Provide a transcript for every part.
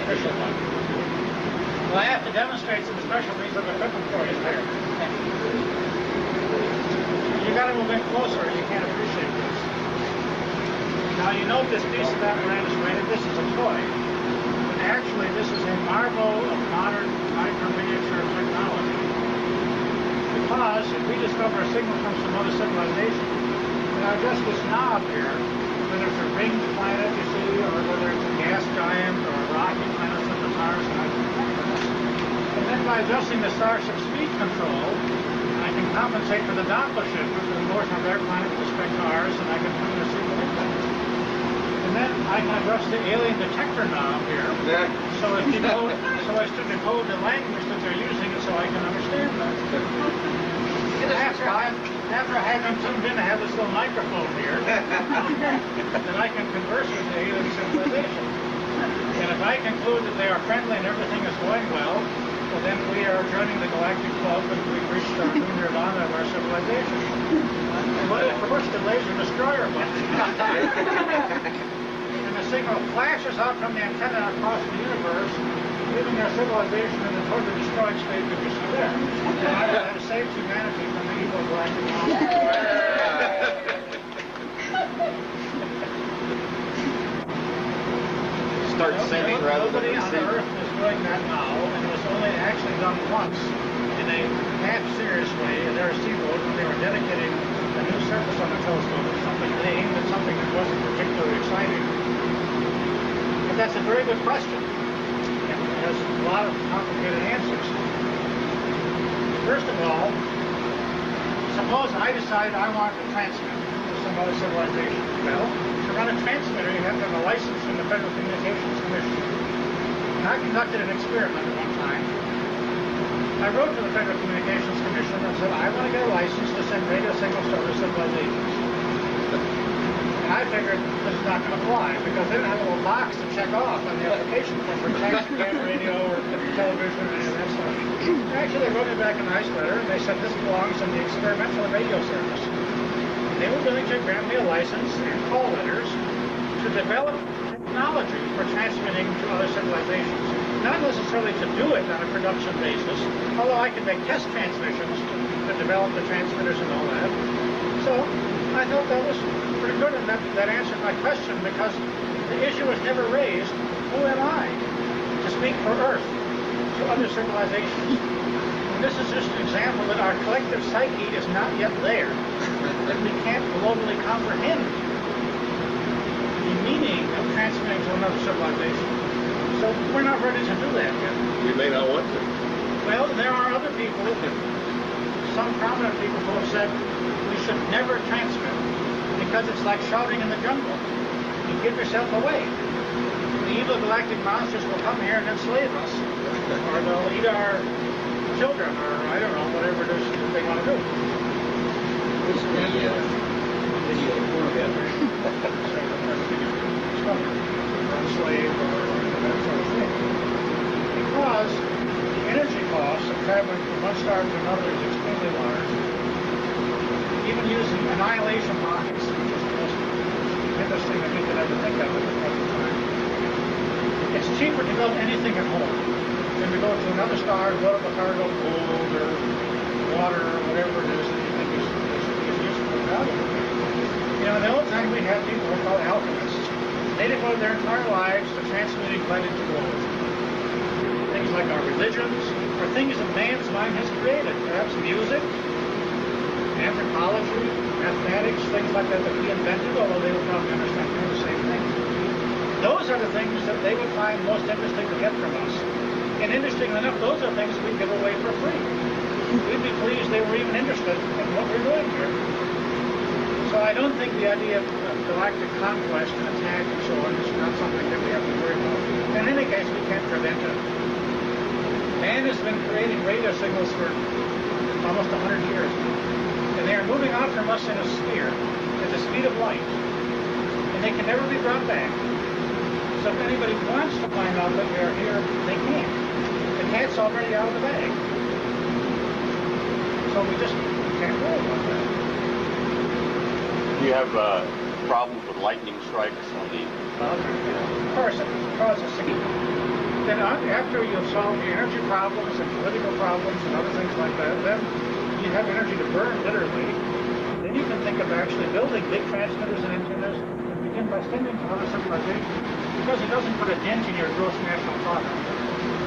official one. Well, I have to demonstrate some special piece of equipment for you here. You got to move in closer, or you can't appreciate this. Now you note this piece of apparatus right? This is a toy. But actually, this is a marvel of modern micro-miniature technology. Because if we discover a signal from some other civilization, now just this knob here, whether it's a ringed planet, you see, or whether it's a gas giant or a rocky planet such as ours, and then by adjusting the Starship speed control, I can compensate for the Doppler shift, which is the motion of their planet with respect to ours, and I can put in a signal in that. And then I can adjust the alien detector knob here, so as to decode the language that they're using, so I can understand that. After I have them tuned in, I have this little microphone here that I can converse with the alien civilization. And if I conclude that they are friendly and everything is going well, then we are joining the Galactic Club and we've reached our new nirvana of our civilization. And let it push the laser destroyer button. And the signal flashes out from the antenna across the universe, leaving our civilization in the totally destroyed state that you see there. And I will have saved humanity from the evil galactic monster. Start sending rather than receiving. Nobody on Earth is doing that now, and it was only actually done once in a half-serious way at their steamboat when they were dedicating a new surface on the telescope or something. They aimed at something that wasn't particularly exciting. But that's a very good question. It has a lot of complicated answers. First of all, suppose I decide I want to transmit to some other civilization. Well, to run a transmitter, you have to have a license from the Federal Communications Commission. And I conducted an experiment at one time. I wrote to the Federal Communications Commission and said, I want to get a license to send radio signals to other civilizations. And I figured this is not going to fly, because they didn't have a little box to check off on the application form for text, radio, or television, or any of that stuff. Actually, they wrote me back a nice letter, and they said this belongs in the experimental radio service. And they were willing to grant me a license and call letters to develop technology for transmitting to other civilizations. Not necessarily to do it on a production basis, although I could make test transmissions to develop the transmitters and all that. So I thought that was pretty good, and that answered my question, because the issue was never raised, who am I to speak for Earth to other civilizations? And this is just an example that our collective psyche is not yet there, that we can't globally comprehend the meaning of transmitting to another civilization. So we're not ready to do that yet. We may not want to. Well, there are other people, some prominent people who have said we should never transmit because it's like shouting in the jungle. You give yourself away. The evil galactic monsters will come here and enslave us. Or they'll eat our children, or I don't know, whatever it is that they want to do. This is the video Enslaved or that sort of thing. Because the energy cost of traveling from one star to another is extremely large. Even using annihilation rockets, which is the most interesting that we could ever think of at the present time. It's cheaper to build anything at home than to go to another star, load up a cargo of gold or water or whatever it is that you think is useful and valuable. You know, in the old time we had people who were called alchemists. They devoted their entire lives to transmitting light into gold. Things like our religions, or things that man's mind has created. Perhaps music, anthropology, mathematics, things like that we invented, although they would probably understand the same thing. Those are the things that they would find most interesting to get from us. And interestingly enough, those are things we give away for free. We'd be pleased they were even interested in what we're doing here. So I don't think the idea of galactic conquest and attack and so on is not something that we have to worry about. In any case, we can't prevent it. Man has been creating radio signals for almost 100 years now. And they are moving out from us in a sphere at the speed of light. And they can never be brought back. So if anybody wants to find out that we are here, they can. The cat's already out of the bag. So we just can't worry about that. Do you have problems with lightning strikes on the... Of course, it causes signal. then after you've solved the energy problems and political problems and other things like that, then you have energy to burn, literally. Then you can think of actually building big transmitters and antennas and begin by sending to other civilizations, because it doesn't put a dent in your gross national product.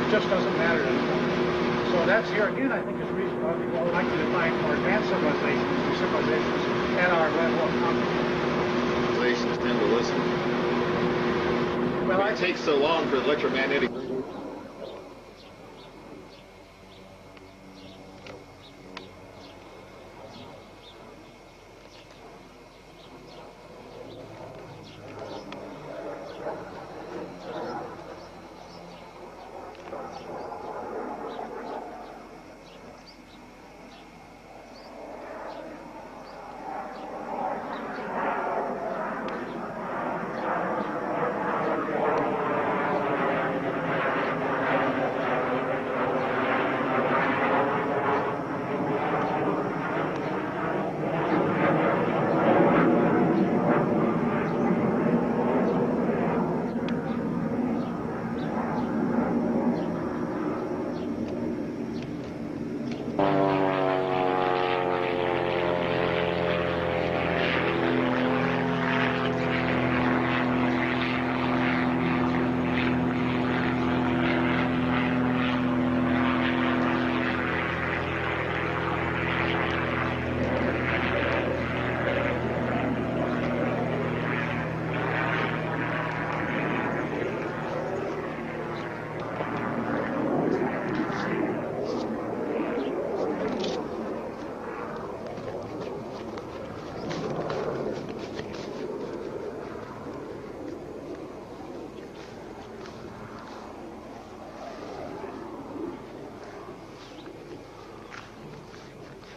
It just doesn't matter anymore. So that's here again, I think, is the reason why we more likely to find more advanced civilizations at our level of competence. Civilizations tend to listen. Well, It takes so long for electromagnetic.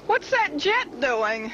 What's that jet doing?